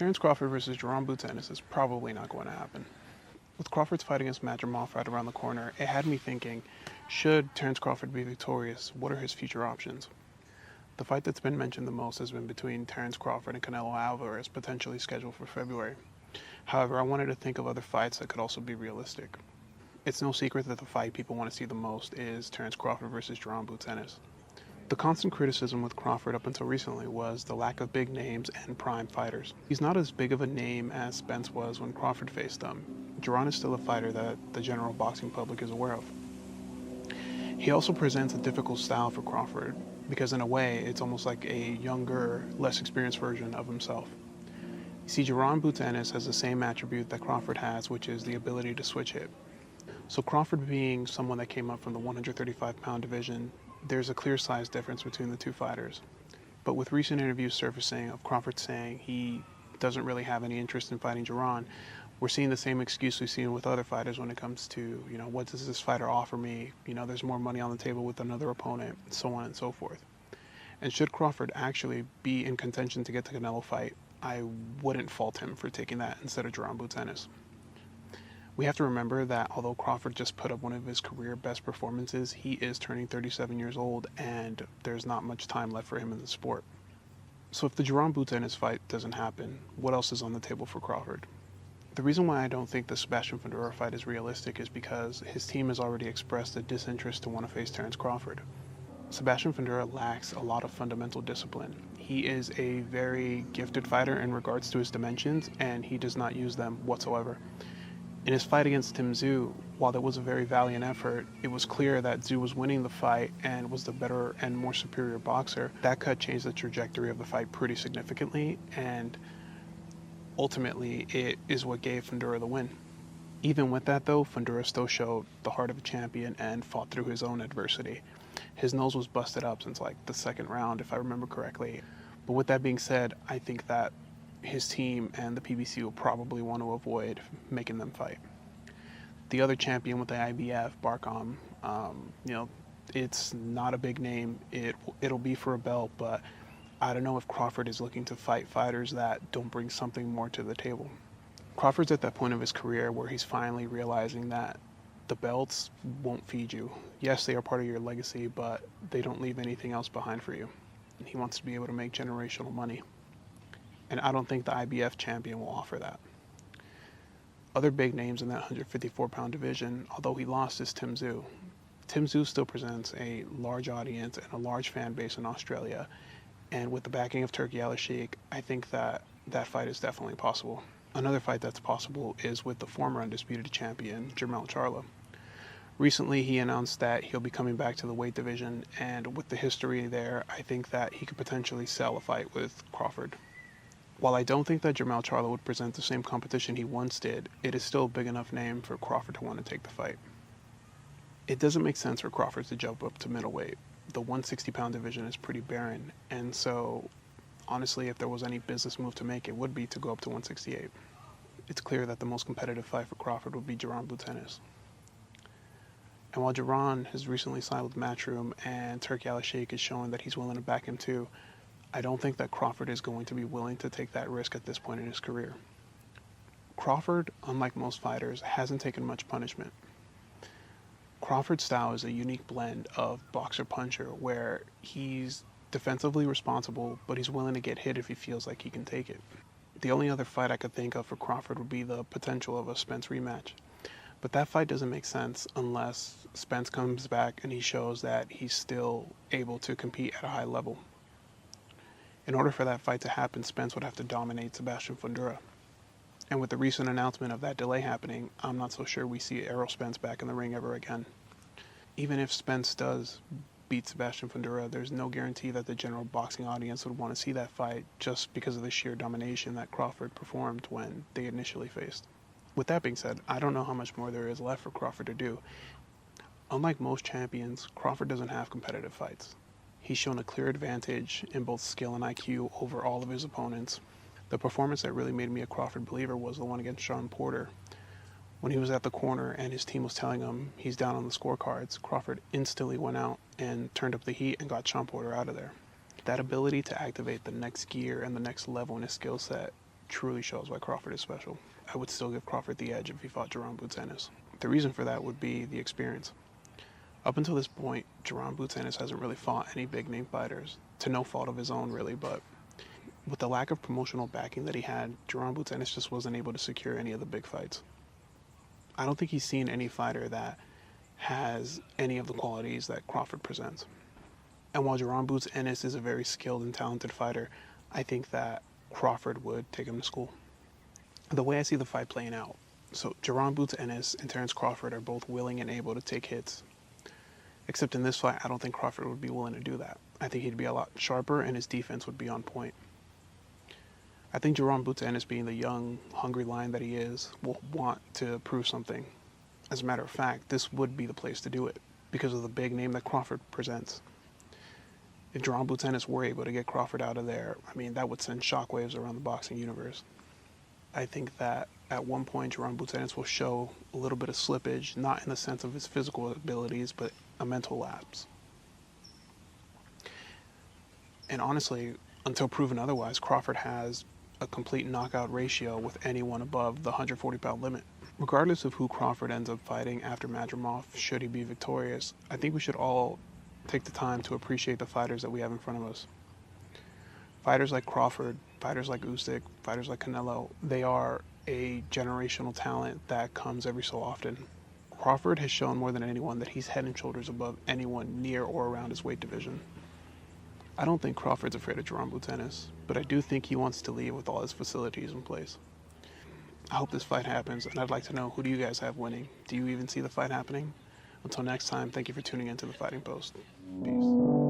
Terence Crawford versus Jaron Ennis is probably not going to happen. With Crawford's fight against Matt Jamal right around the corner, it had me thinking, should Terence Crawford be victorious, what are his future options? The fight that's been mentioned the most has been between Terence Crawford and Canelo Alvarez, potentially scheduled for February. However, I wanted to think of other fights that could also be realistic. It's no secret that the fight people want to see the most is Terence Crawford versus Jaron Ennis. The constant criticism with Crawford up until recently was the lack of big names and prime fighters. He's not as big of a name as Spence was when Crawford faced him. Jaron is still a fighter that the general boxing public is aware of. He also presents a difficult style for Crawford because in a way it's almost like a younger, less experienced version of himself. You see, Jaron Ennis has the same attribute that Crawford has, which is the ability to switch hit. So Crawford being someone that came up from the 135-pound division, there's a clear size difference between the two fighters. But with recent interviews surfacing of Crawford saying he doesn't really have any interest in fighting Jaron, we're seeing the same excuse we've seen with other fighters when it comes to, what does this fighter offer me? There's more money on the table with another opponent, so on and so forth. And should Crawford actually be in contention to get the Canelo fight, I wouldn't fault him for taking that instead of Jaron Ennis. We have to remember that although Crawford just put up one of his career best performances, he is turning 37 years old and there's not much time left for him in the sport. So if the Jaron Ennis fight doesn't happen, what else is on the table for Crawford? The reason why I don't think the Sebastian Fundora fight is realistic is because his team has already expressed a disinterest to want to face Terence Crawford. Sebastian Fundora lacks a lot of fundamental discipline. He is a very gifted fighter in regards to his dimensions, and he does not use them whatsoever. In his fight against Tim Tszyu, while that was a very valiant effort, it was clear that Tszyu was winning the fight and was the better and more superior boxer. That cut changed the trajectory of the fight pretty significantly, and ultimately it is what gave Fundora the win. Even with that though, Fundora still showed the heart of a champion and fought through his own adversity. His nose was busted up since like the second round, if I remember correctly. But with that being said, I think that his team and the PBC will probably want to avoid making them fight. The other champion with the IBF, Barcom, it's not a big name. It'll be for a belt, but I don't know if Crawford is looking to fight fighters that don't bring something more to the table. Crawford's at that point of his career where he's finally realizing that the belts won't feed you. Yes, they are part of your legacy, but they don't leave anything else behind for you. And he wants to be able to make generational money. And I don't think the IBF champion will offer that. Other big names in that 154-pound division, although he lost, is Tim Tszyu. Tim Tszyu still presents a large audience and a large fan base in Australia. And with the backing of Turki Al-Sheikh, I think that that fight is definitely possible. Another fight that's possible is with the former undisputed champion, Jermell Charlo. Recently, he announced that he'll be coming back to the weight division, and with the history there, I think that he could potentially sell a fight with Crawford. While I don't think that Jermell Charlo would present the same competition he once did, it is still a big enough name for Crawford to want to take the fight. It doesn't make sense for Crawford to jump up to middleweight. The 160-pound division is pretty barren, and so honestly, if there was any business move to make, it would be to go up to 168. It's clear that the most competitive fight for Crawford would be Jaron Ennis. And while Jaron has recently signed with Matchroom and Turki Al-Sheikh is showing that he's willing to back him too, I don't think that Crawford is going to be willing to take that risk at this point in his career. Crawford, unlike most fighters, hasn't taken much punishment. Crawford's style is a unique blend of boxer-puncher where he's defensively responsible, but he's willing to get hit if he feels like he can take it. The only other fight I could think of for Crawford would be the potential of a Spence rematch. But that fight doesn't make sense unless Spence comes back and he shows that he's still able to compete at a high level. In order for that fight to happen, Spence would have to dominate Sebastian Fundora. And with the recent announcement of that delay happening, I'm not so sure we see Errol Spence back in the ring ever again. Even if Spence does beat Sebastian Fundora, there's no guarantee that the general boxing audience would want to see that fight just because of the sheer domination that Crawford performed when they initially faced. With that being said, I don't know how much more there is left for Crawford to do. Unlike most champions, Crawford doesn't have competitive fights. He's shown a clear advantage in both skill and IQ over all of his opponents. The performance that really made me a Crawford believer was the one against Sean Porter. When he was at the corner and his team was telling him he's down on the scorecards, Crawford instantly went out and turned up the heat and got Sean Porter out of there. That ability to activate the next gear and the next level in his skill set truly shows why Crawford is special. I would still give Crawford the edge if he fought Jaron Boots Ennis. The reason for that would be the experience. Up until this point, Jaron Boots Ennis hasn't really fought any big-name fighters, to no fault of his own, really, but with the lack of promotional backing that he had, Jaron Boots Ennis just wasn't able to secure any of the big fights. I don't think he's seen any fighter that has any of the qualities that Crawford presents. And while Jaron Boots Ennis is a very skilled and talented fighter, I think that Crawford would take him to school. The way I see the fight playing out, so Jaron Boots Ennis and Terence Crawford are both willing and able to take hits. Except in this fight, I don't think Crawford would be willing to do that. I think he'd be a lot sharper and his defense would be on point. I think Jaron Boots Ennis, being the young, hungry lion that he is, will want to prove something. As a matter of fact, this would be the place to do it because of the big name that Crawford presents. If Jaron Boots Ennis were able to get Crawford out of there, I mean, that would send shockwaves around the boxing universe. I think that at one point, Jaron Boots Ennis will show a little bit of slippage, not in the sense of his physical abilities, but a mental lapse. And honestly, until proven otherwise, Crawford has a complete knockout ratio with anyone above the 140-pound limit. Regardless of who Crawford ends up fighting after Madrimov, should he be victorious, I think we should all take the time to appreciate the fighters that we have in front of us. Fighters like Crawford, fighters like Usyk, fighters like Canelo, they are a generational talent that comes every so often. Crawford has shown more than anyone that he's head and shoulders above anyone near or around his weight division. I don't think Crawford's afraid of Jaron Boots Ennis, but I do think he wants to leave with all his facilities in place. I hope this fight happens, and I'd like to know, who do you guys have winning? Do you even see the fight happening? Until next time, thank you for tuning into The Fighting Post. Peace.